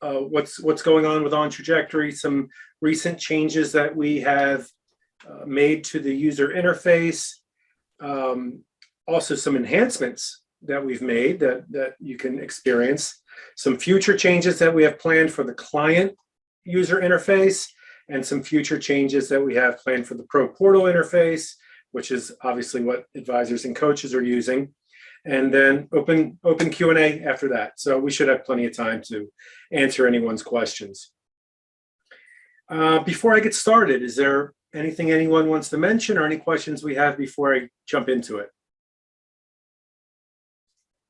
what's going on with OnTrajectory, some recent changes that we have made to the user interface, also some enhancements that we've made that you can experience, some future changes that we have planned for the client user interface, and some future changes that we have planned for the Pro Portal interface, which is obviously what advisors and coaches are using. And then open Q&A after that. So we should have plenty of time to answer anyone's questions. Before I get started, is there anything anyone wants to mention or any questions we have before I jump into it?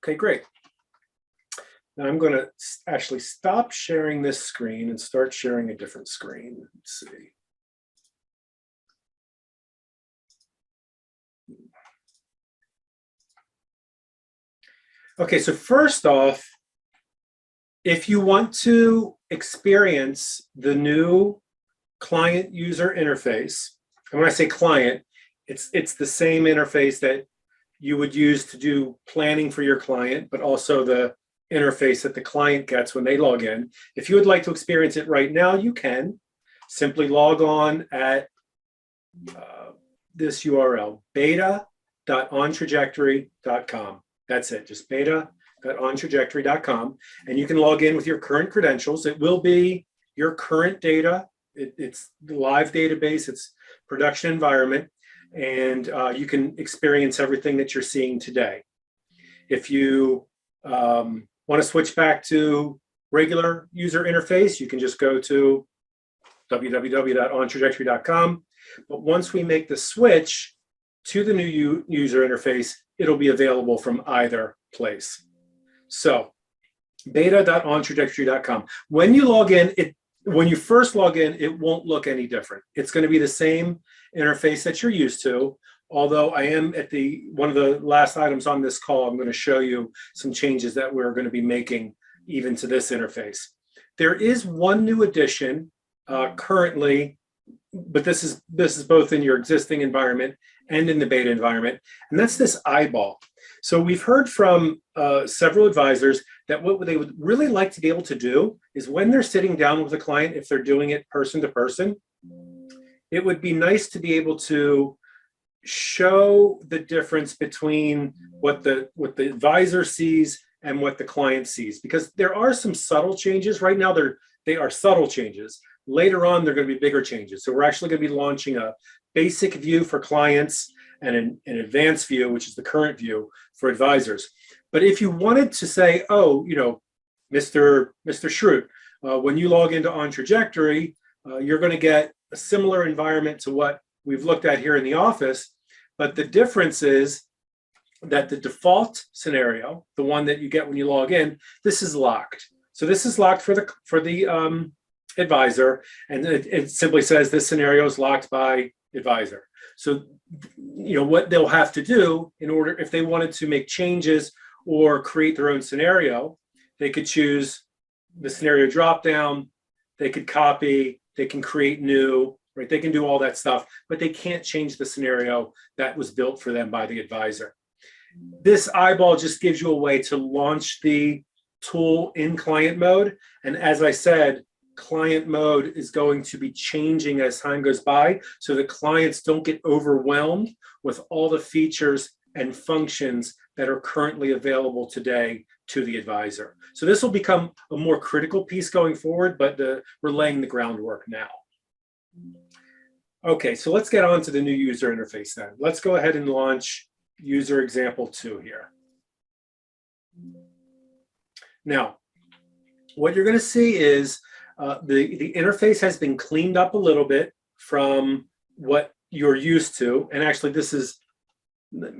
Okay, great. Now I'm going to actually stop sharing this screen and start sharing a different screen. Let's see. Okay, so first off, if you want to experience the new client user interface, and when I say client, it's the same interface that you would use to do planning for your client, but also the interface that the client gets when they log in. If you would like to experience it right now, you can simply log on at this URL, beta.ontrajectory.com. That's it, just beta.ontrajectory.com. And you can log in with your current credentials. It will be your current data. It's the live database, it's production environment, and you can experience everything that you're seeing today. If you want to switch back to regular user interface, you can just go to www.ontrajectory.com. But once we make the switch to the new user interface, it'll be available from either place. So beta.ontrajectory.com. When you log in, when you first log in, it won't look any different. It's going to be the same interface that you're used to, although I am at one of the last items on this call, I'm going to show you some changes that we're going to be making even to this interface. There is one new addition currently, but this is both in your existing environment and in the beta environment, and that's this eyeball. So we've heard from several advisors that what they would really like to be able to do is when they're sitting down with a client, if they're doing it person to person, it would be nice to be able to show the difference between what the advisor sees and what the client sees, because there are some subtle changes. Right now they are subtle changes. Later on, they're going to be bigger changes. So we're actually going to be launching a basic view for clients and an advanced view, which is the current view for advisors. But if you wanted to say, oh, you know, Mr. Schrute, when you log into OnTrajectory, you're going to get a similar environment to what we've looked at here in the office. But the difference is that the default scenario, the one that you get when you log in, this is locked. So this is locked for the advisor, and it simply says this scenario is locked by advisor. So, you know, what they'll have to do in order, if they wanted to make changes or create their own scenario, they could choose the scenario dropdown, they could copy, they can create new, right? They can do all that stuff, but they can't change the scenario that was built for them by the advisor. This eyeball just gives you a way to launch the tool in client mode. And as I said, client mode is going to be changing as time goes by, so the clients don't get overwhelmed with all the features and functions that are currently available today to the advisor. So this will become a more critical piece going forward, but we're laying the groundwork now. Okay, so let's get on to the new user interface then. Let's go ahead and launch user example 2 here. Now, what you're going to see is the interface has been cleaned up a little bit from what you're used to. And actually this is, there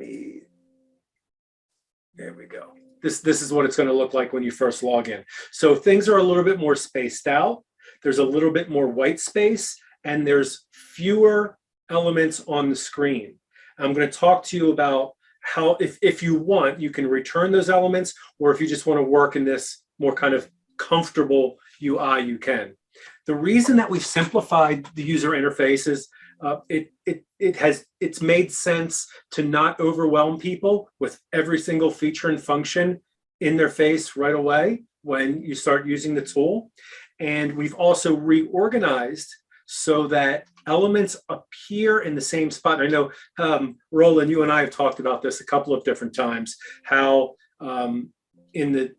we go. This is what it's going to look like when you first log in. So things are a little bit more spaced out. There's a little bit more white space, and there's fewer elements on the screen. I'm going to talk to you about how, if you want, you can return those elements, or if you just want to work in this more kind of comfortable UI, you can. The reason that we've simplified the user interface is it's made sense to not overwhelm people with every single feature and function in their face right away. when you start using the tool. And we've also reorganized so that elements appear in the same spot. And I know, Roland, you and I have talked about this a couple of different times, how in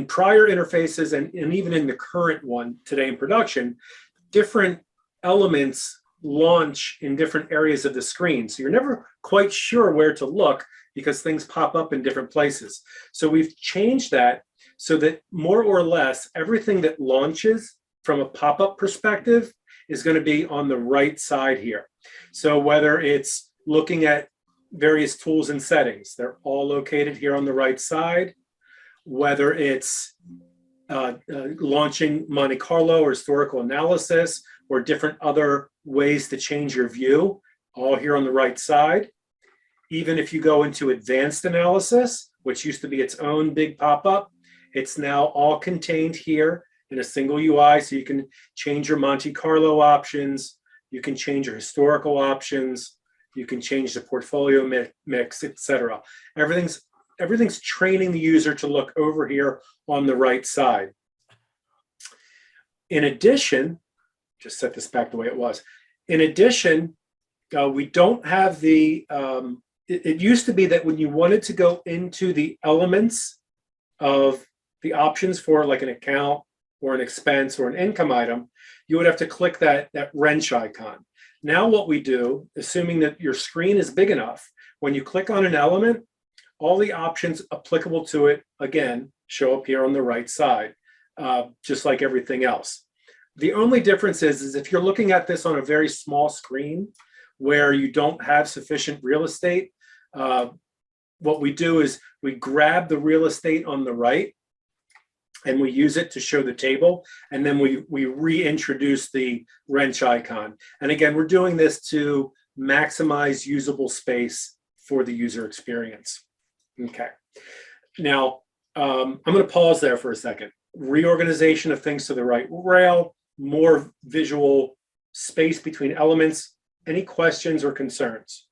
prior interfaces and even in the current one today in production, different elements launch in different areas of the screen. So you're never quite sure where to look because things pop up in different places. So we've changed that so that more or less everything that launches from a pop-up perspective is going to be on the right side here. So whether it's looking at various tools and settings, they're all located here on the right side. Whether it's launching Monte Carlo or historical analysis or different other ways to change your view, all here on the right side. Even if you go into advanced analysis, which used to be its own big pop-up, it's now all contained here in a single UI. So you can change your Monte Carlo options, you can change your historical options, you can change the portfolio mix, etc. Everything's training the user to look over here on the right side. In addition, just set this back the way it was. In addition, we don't have the, it used to be that when you wanted to go into the elements of the options for like an account or an expense or an income item, you would have to click that wrench icon. Now what we do, assuming that your screen is big enough, when you click on an element, all the options applicable to it, again, show up here on the right side, just like everything else. The only difference is if you're looking at this on a very small screen where you don't have sufficient real estate, what we do is we grab the real estate on the right and we use it to show the table, and then we reintroduce the wrench icon. And again, we're doing this to maximize usable space for the user experience. Okay. Now, I'm going to pause there for a second. Reorganization of things to the right rail, more visual space between elements. Any questions or concerns?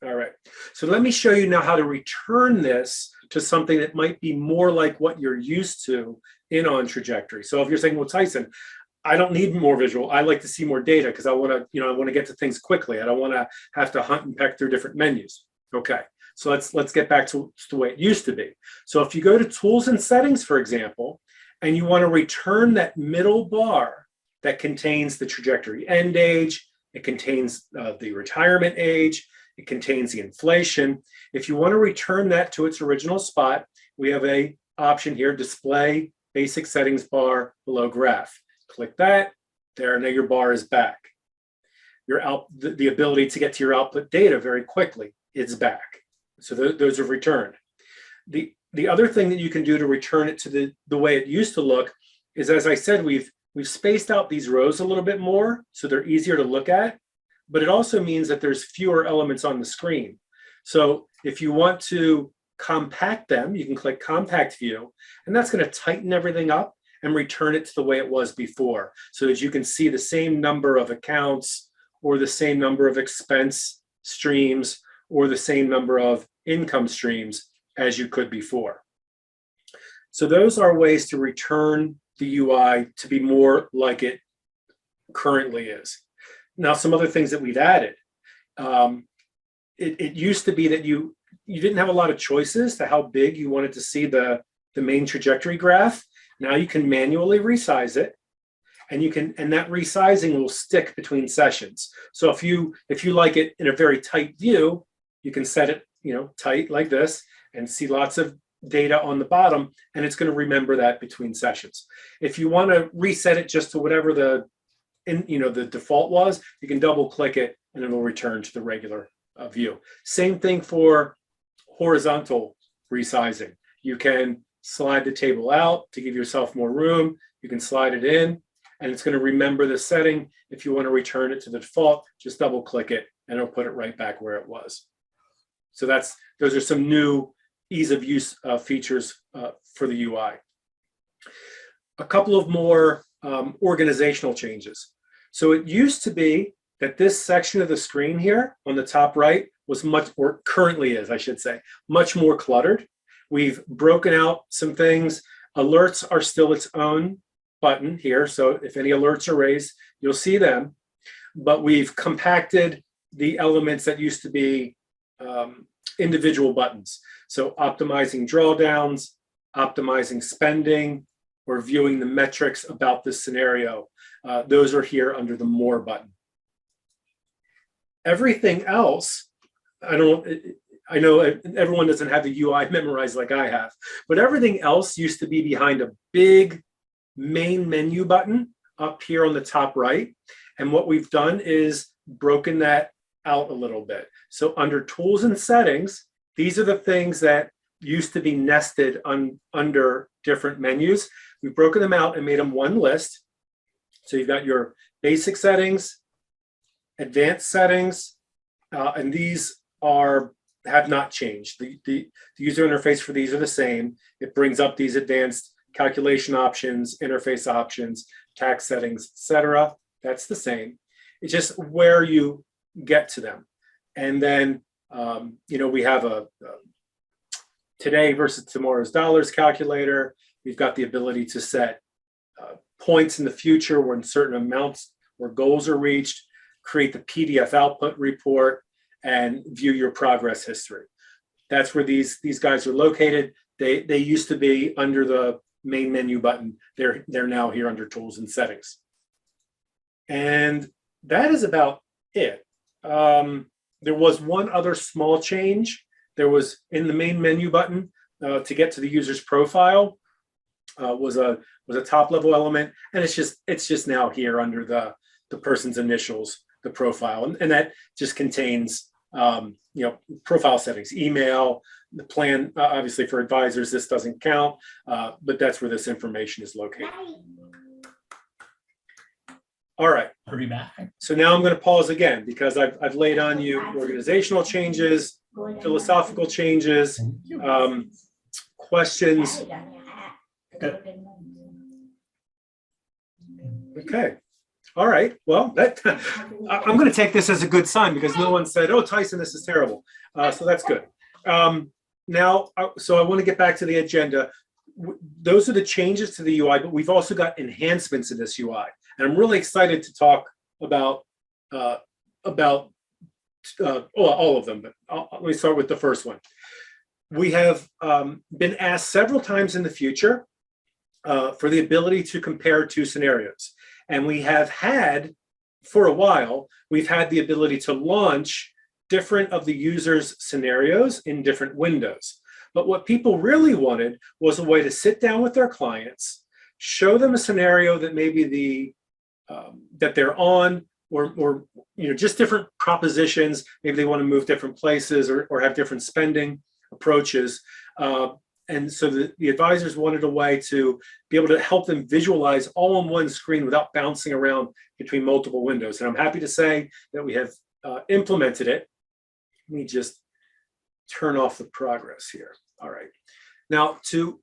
All right. So let me show you now how to return this to something that might be more like what you're used to in OnTrajectory. So if you're saying, well, Tyson, I don't need more visual. I like to see more data because I want to, I want to get to things quickly. I don't want to have to hunt and peck through different menus. Okay. So let's get back to the way it used to be. So if you go to tools and settings, for example, and you want to return that middle bar that contains the trajectory end age, it contains the retirement age, it contains the inflation. If you want to return that to its original spot, we have a option here, display basic settings bar below graph. Click that, there, now your bar is back. The ability to get to your output data very quickly is back. So those are returned. The other thing that you can do to return it to the way it used to look is, as I said, we've spaced out these rows a little bit more so they're easier to look at, but it also means that there's fewer elements on the screen. So if you want to compact them, you can click Compact View, and that's going to tighten everything up and return it to the way it was before, so that you can see the same number of accounts or the same number of expense streams or the same number of income streams as you could before. So those are ways to return the UI to be more like it currently is. Now, some other things that we've added. It used to be that you didn't have a lot of choices to how big you wanted to see the main trajectory graph. Now you can manually resize it, and that resizing will stick between sessions. So if you like it in a very tight view, you can set it tight like this and see lots of data on the bottom, and it's going to remember that between sessions. If you want to reset it just to whatever the default was, you can double click it and it'll return to the regular view. Same thing for horizontal resizing. You can slide the table out to give yourself more room. You can slide it in, and it's going to remember the setting. If you want to return it to the default, just double click it and it'll put it right back where it was. So those are some new ease of use features for the UI. A couple of more organizational changes. So it used to be that this section of the screen here on the top right was or currently is, I should say, much more cluttered. We've broken out some things. Alerts are still its own button here. So if any alerts are raised, you'll see them. But we've compacted the elements that used to be individual buttons. So optimizing drawdowns, optimizing spending, or viewing the metrics about this scenario. Those are here under the More button. Everything else, I know everyone doesn't have the UI memorized like I have, but everything else used to be behind a big main menu button up here on the top right. And what we've done is broken that out a little bit. So under Tools and Settings, these are the things that used to be nested under different menus. We've broken them out and made them one list. So you've got your basic settings, advanced settings, and these have not changed. The user interface for these are the same. It brings up these advanced calculation options, interface options, tax settings, etc. That's the same. It's just where you get to them. And then, we have a today versus tomorrow's dollars calculator. We've got the ability to set points in the future when certain amounts or goals are reached, create the PDF output report, and view your progress history. That's where these guys are located. They used to be under the main menu button. They're now here under Tools and Settings. And that is about it. There was one other small change. There was in the main menu button to get to the user's profile was a top level element, and it's just now here under the person's initials, the profile, and that just contains profile settings, email, the plan. Obviously, for advisors, this doesn't count, but that's where this information is located. All right. Are we back? So now I'm going to pause again because I've laid on you organizational changes, philosophical changes, questions. Okay. All right. Well, I'm going to take this as a good sign because no one said, "Oh, Tyson, this is terrible." So that's good. Now, so I want to get back to the agenda. Those are the changes to the UI, but we've also got enhancements to this UI, and I'm really excited to talk about all of them. But let me start with the first one. We have been asked several times in the future for the ability to compare two scenarios. And we have had, for a while, we've had the ability to launch different of the user's scenarios in different windows. But what people really wanted was a way to sit down with their clients, show them a scenario that maybe that they're on, or just different propositions. Maybe they want to move different places or have different spending approaches. And so the advisors wanted a way to be able to help them visualize all on one screen without bouncing around between multiple windows. And I'm happy to say that we have implemented it. Let me just turn off the progress here. All right. Now to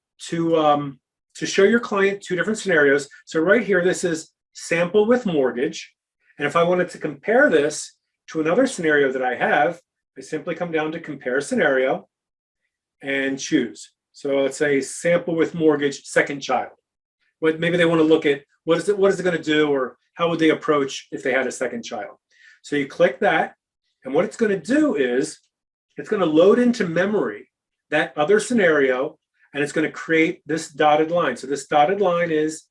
show your client two different scenarios. So right here, this is sample with mortgage. And if I wanted to compare this to another scenario that I have, I simply come down to compare scenario and choose. So let's say sample with mortgage, second child. Maybe they want to look at what is it going to do, or how would they approach if they had a second child. So you click that, and what it's going to do is it's going to load into memory that other scenario, and it's going to create this dotted line. So this dotted line is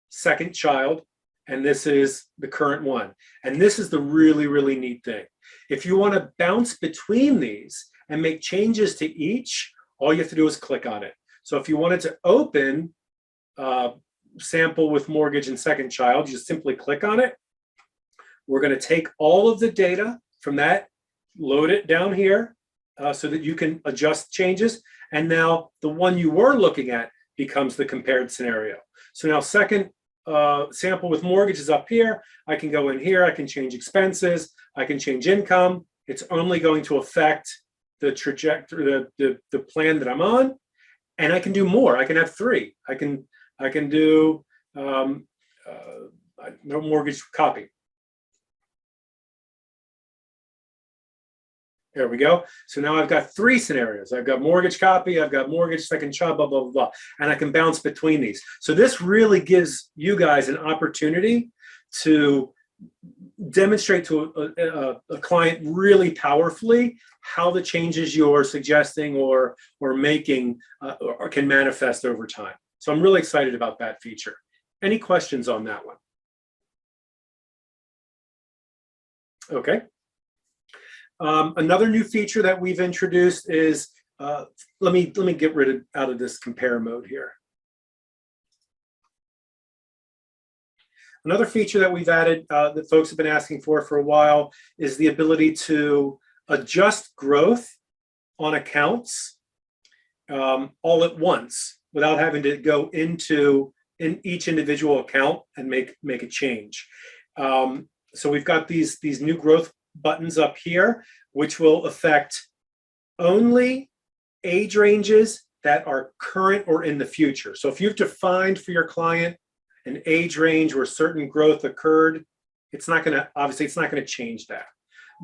second child, and this is the current one. And this is the really, really neat thing. If you want to bounce between these and make changes to each, all you have to do is click on it. So if you wanted to open sample with mortgage and second child, you just simply click on it. We're going to take all of the data from that, load it down here so that you can adjust changes. And now the one you were looking at becomes the compared scenario. So now second sample with mortgage is up here. I can go in here. I can change expenses. I can change income. It's only going to affect the trajectory, the plan that I'm on, and I can do more. I can have three. I can do no mortgage copy, There we go. So now I've got three scenarios. I've got mortgage copy, I've got mortgage, second child, blah, blah, blah, blah. And I can bounce between these. So this really gives you guys an opportunity to demonstrate to a client really powerfully how the changes you're suggesting or making or can manifest over time. So I'm really excited about that feature. Any questions on that one? Okay. Another new feature that we've introduced is, let me get out of this compare mode here. Another feature that we've added that folks have been asking for a while is the ability to adjust growth on accounts all at once without having to go into each individual account and make a change. So we've got these new growth buttons up here, which will affect only age ranges that are current or in the future. So if you've defined for your client an age range where certain growth occurred, it's not going to change that,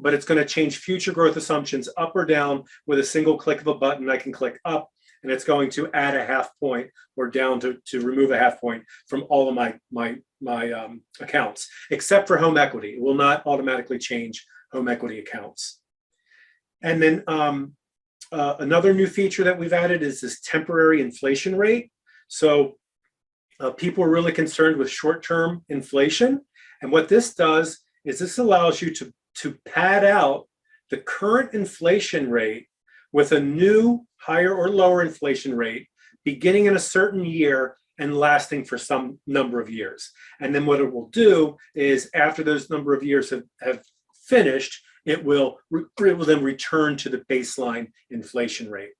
but it's going to change future growth assumptions up or down with a single click of a button. I can click up and it's going to add a half point or down to remove a half point from all of my accounts, except for home equity. It will not automatically change home equity accounts. And then another new feature that we've added is this temporary inflation rate. So people are really concerned with short-term inflation. And what this does is this allows you to pad out the current inflation rate with a new higher or lower inflation rate beginning in a certain year and lasting for some number of years. And then what it will do is after those number of years have finished, it will then return to the baseline inflation rate.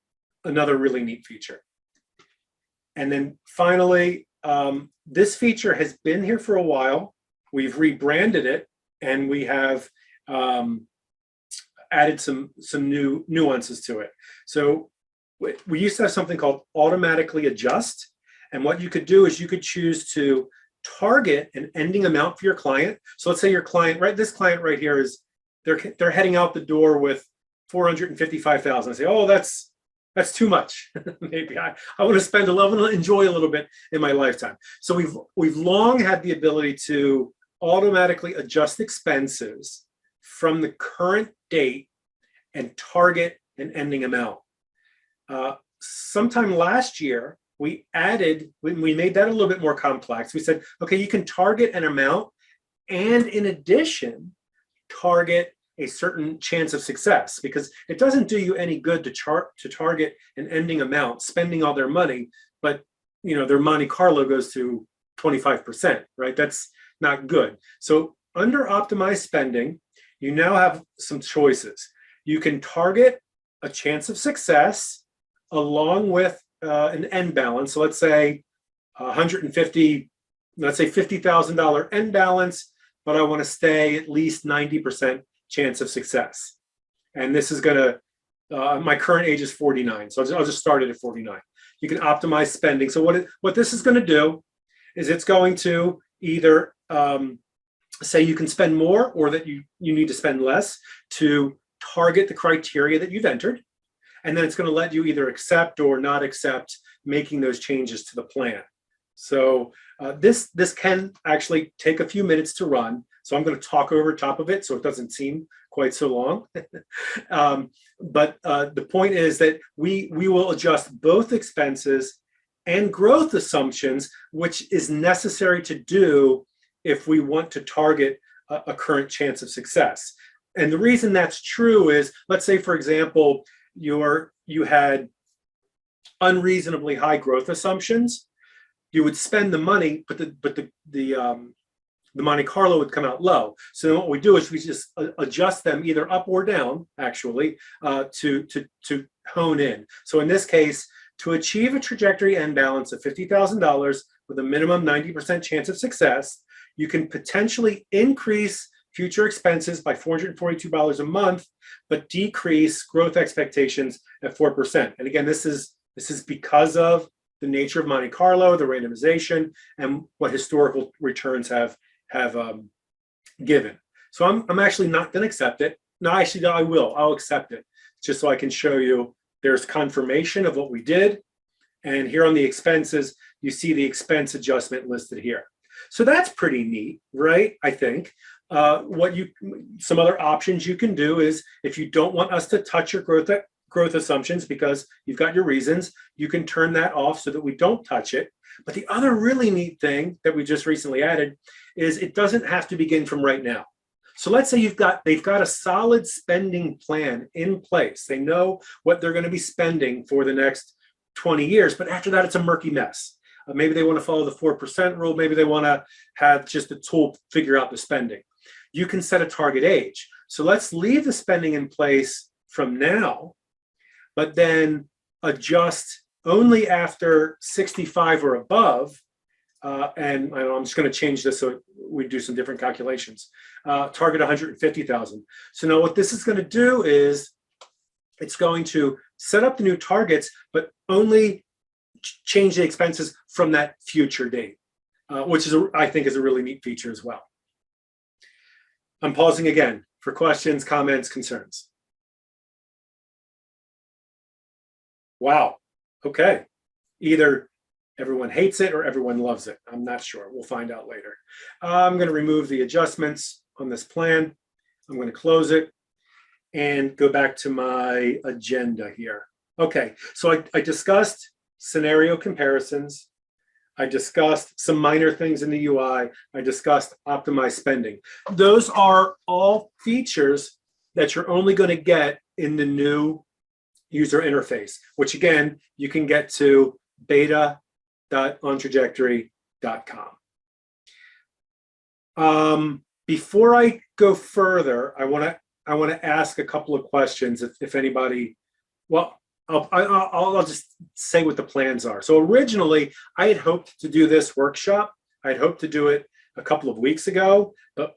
Another really neat feature. And then finally, this feature has been here for a while. We've rebranded it and we have added some new nuances to it. So we used to have something called automatically adjust. And what you could do is you could choose to target an ending amount for your client. So let's say your client, this client right here is, they're heading out the door with $455,000. I say, oh, that's too much. Maybe I want to spend enjoy a little bit in my lifetime. So we've long had the ability to automatically adjust expenses from the current date and target an ending amount. Sometime last year, we made that a little bit more complex. We said, okay, you can target an amount and in addition, target a certain chance of success, because it doesn't do you any good to target an ending amount, spending all their money, but their Monte Carlo goes to 25%, right? That's not good. So under optimized spending, you now have some choices. You can target a chance of success along with an end balance. So let's say $50,000 end balance, but I want to stay at least 90% chance of success. And this is going to, my current age is 49. So I'll just start it at 49. You can optimize spending. So what this is going to do is it's going to either say you can spend more or that you need to spend less to target the criteria that you've entered. And then it's going to let you either accept or not accept making those changes to the plan. So this can actually take a few minutes to run. So I'm going to talk over top of it so it doesn't seem quite so long. But the point is that we will adjust both expenses and growth assumptions, which is necessary to do if we want to target a current chance of success. And the reason that's true is, let's say, for example, you had unreasonably high growth assumptions. You would spend the money, but the Monte Carlo would come out low. So then what we do is we just adjust them either up or down, actually, to hone in. So in this case, to achieve a trajectory end balance of $50,000 with a minimum 90% chance of success, you can potentially increase future expenses by $442 a month, but decrease growth expectations at 4%. And again, this is because of the nature of Monte Carlo, the randomization, and what historical returns have given. So I'm actually not going to accept it. No, actually, no, I will. I'll accept it just so I can show you there's confirmation of what we did. And here on the expenses, you see the expense adjustment listed here. So that's pretty neat, right? I think. Some other options you can do is if you don't want us to touch your growth assumptions because you've got your reasons, you can turn that off so that we don't touch it. But the other really neat thing that we just recently added is it doesn't have to begin from right now. So let's say they've got a solid spending plan in place. They know what they're going to be spending for the next 20 years, but after that, it's a murky mess. Maybe they want to follow the 4% rule. Maybe they want to have just a tool figure out the spending. You can set a target age. So let's leave the spending in place from now, but then adjust only after 65 or above. And I'm just going to change this so we do some different calculations. Target 150,000. So now what this is going to do is it's going to set up the new targets, but only change the expenses from that future date, which is, I think, is a really neat feature as well. I'm pausing again for questions, comments, concerns. Wow. Okay. Either everyone hates it or everyone loves it. I'm not sure. We'll find out later. I'm going to remove the adjustments on this plan. I'm going to close it and go back to my agenda here. Okay. So I discussed scenario comparisons. I discussed some minor things in the UI. I discussed optimized spending. Those are all features that you're only going to get in the new user interface, which again, you can get to beta.ontrajectory.com. Before I go further, I want to ask a couple of questions if anybody, well, I'll just say what the plans are. So originally, I had hoped to do this workshop. I had hoped to do it a couple of weeks ago, but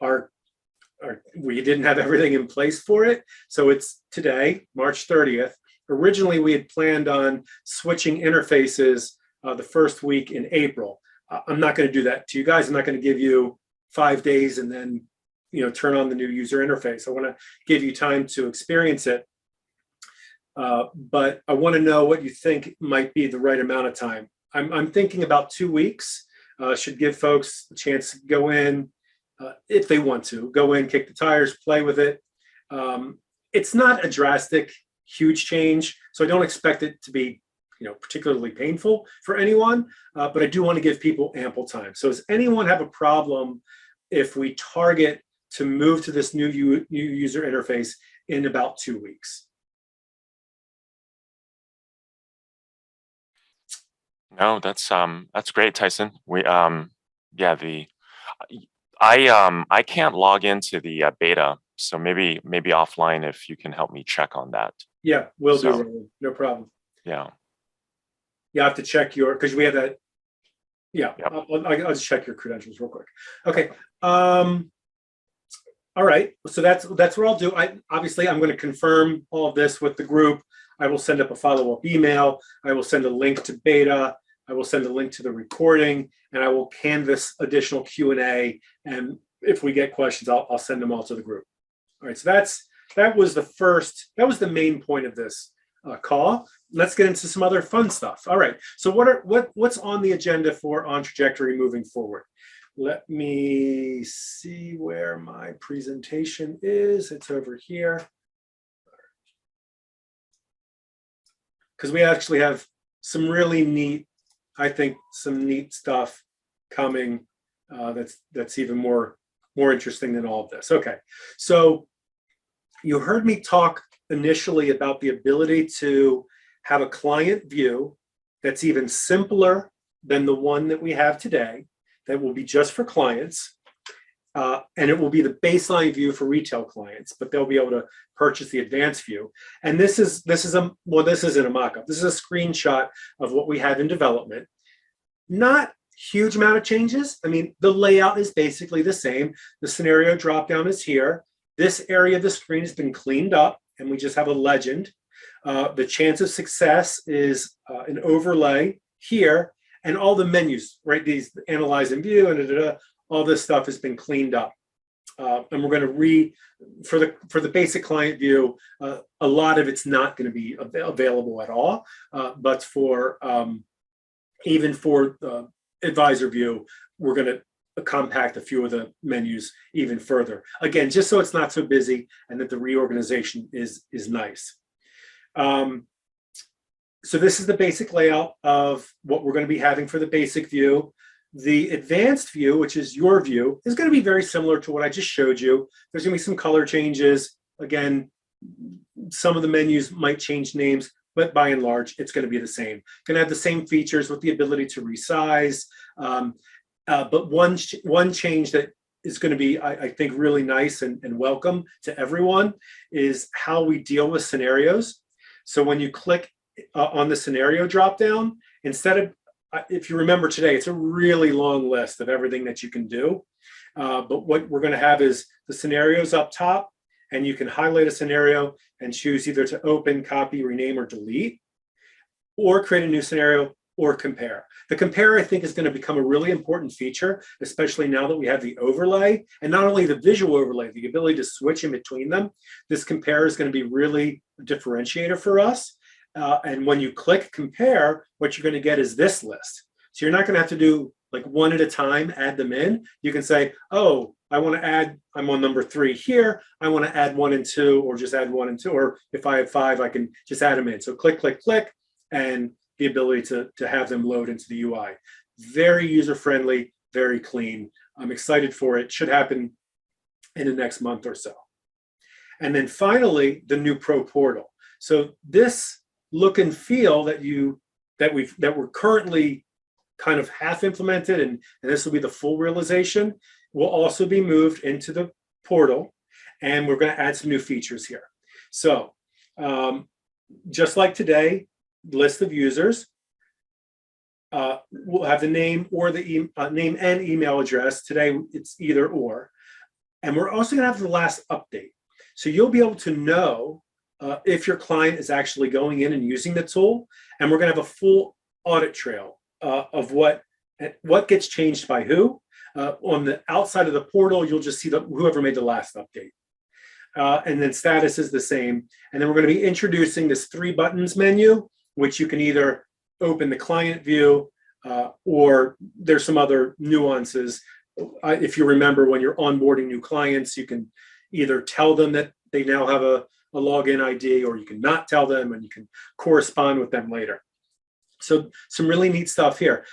we didn't have everything in place for it. So it's today, March 30th. Originally, we had planned on switching interfaces the first week in April. I'm not going to do that to you guys. I'm not going to give you 5 days and then turn on the new user interface. I want to give you time to experience it. But I want to know what you think might be the right amount of time. I'm thinking about 2 weeks. Should give folks a chance to go in, if they want to, go in, kick the tires, play with it. It's not a drastic, huge change, so I don't expect it to be particularly painful for anyone, but I do want to give people ample time. So does anyone have a problem if we target to move to this new user interface in about 2 weeks? No, that's great, Tyson. I can't log into the beta, so maybe offline if you can help me check on that. Yeah, will do, Roland. No problem. Yeah. You have to check because we have that. Yeah, Yep. I'll just check your credentials real quick. Okay. All right. So that's what I'll do. Obviously I'm going to confirm all of this with the group. I will send up a follow-up email. I will send a link to beta. I will send a link to the recording, and I will canvas additional Q&A. And if we get questions, I'll send them all to the group. All right. So that was the main point of this call. Let's get into some other fun stuff. All right. So what's on the agenda for OnTrajectory moving forward? Let me see where my presentation is. It's over here. Because we actually have some really neat, I think, some neat stuff coming that's even more interesting than all of this. Okay, so you heard me talk initially about the ability to have a client view that's even simpler than the one that we have today, that will be just for clients. And it will be the baseline view for retail clients, but they'll be able to purchase the advanced view. And this isn't a mock-up. This is a screenshot of what we have in development. Not huge amount of changes. I mean, the layout is basically the same. The scenario dropdown is here. This area of the screen has been cleaned up, and we just have a legend. The chance of success is an overlay here, and all the menus, right? These analyze and view, and all this stuff has been cleaned up. and we're going to for the basic client view, a lot of it's not going to be available at all. But for even for the advisor view, we're going to compact a few of the menus even further. Again, just so it's not so busy and that the reorganization is nice. So this is the basic layout of what we're going to be having for the basic view. The advanced view, which is your view, is going to be very similar to what I just showed you. There's going to be some color changes. Again, some of the menus might change names, but by and large, it's going to be the same. Going to have the same features with the ability to resize. But one change that is going to be, I think, really nice and welcome to everyone is how we deal with scenarios. So when you click on the scenario dropdown, instead of, if you remember today, it's a really long list of everything that you can do. But what we're going to have is the scenarios up top, and you can highlight a scenario and choose either to open, copy, rename, or delete, or create a new scenario, or compare. The compare, I think, is going to become a really important feature, especially now that we have the overlay, and not only the visual overlay, the ability to switch in between them. This compare is going to be really a differentiator for us. And when you click compare, what you're going to get is this list. So you're not going to have to do like one at a time, add them in. You can say, oh, I want to add, I'm on number 3 here. I want to add 1 and 2, or just add 1 and 2. Or if I have 5, I can just add them in. So click, click, click, and the ability to have them load into the UI. Very user-friendly, very clean. I'm excited for it. Should happen in the next month or so. And then finally, the new Pro Portal. So this look and feel that we're currently kind of half implemented, and this will be the full realization, will also be moved into the portal, and we're going to add some new features here. So just like today, list of users, we'll have the name or the name and email address. Today it's either or, and we're also going to have the last update. So you'll be able to know if your client is actually going in and using the tool, and we're going to have a full audit trail of what gets changed by who. On the outside of the portal, you'll just see whoever made the last update. And then status is the same. And then we're going to be introducing this 3 buttons menu, which you can either open the client view or there's some other nuances. If you remember, when you're onboarding new clients, you can either tell them that they now have a login ID, or you can not tell them, and you can correspond with them later. So some really neat stuff here.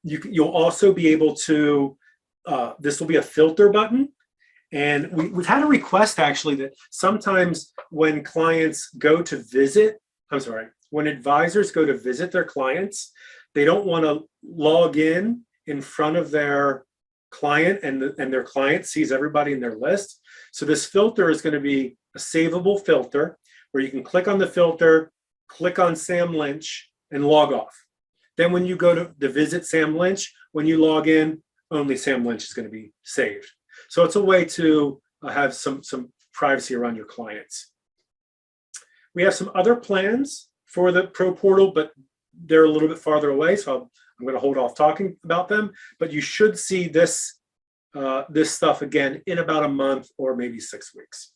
You'll also be able to, this will be a filter button. And we've had a request actually that sometimes when clients go to visit, when advisors go to visit their clients, they don't want to log in front of their client, and their client sees everybody in their list. So this filter is going to be a savable filter where you can click on the filter, click on Sam Lynch, and log off. Then when you go to visit Sam Lynch, when you log in, only Sam Lynch is going to be saved. So it's a way to have some privacy around your clients. We have some other plans for the Pro Portal, but they're a little bit farther away, so I'm going to hold off talking about them. But you should see this stuff again in about a month or maybe 6 weeks.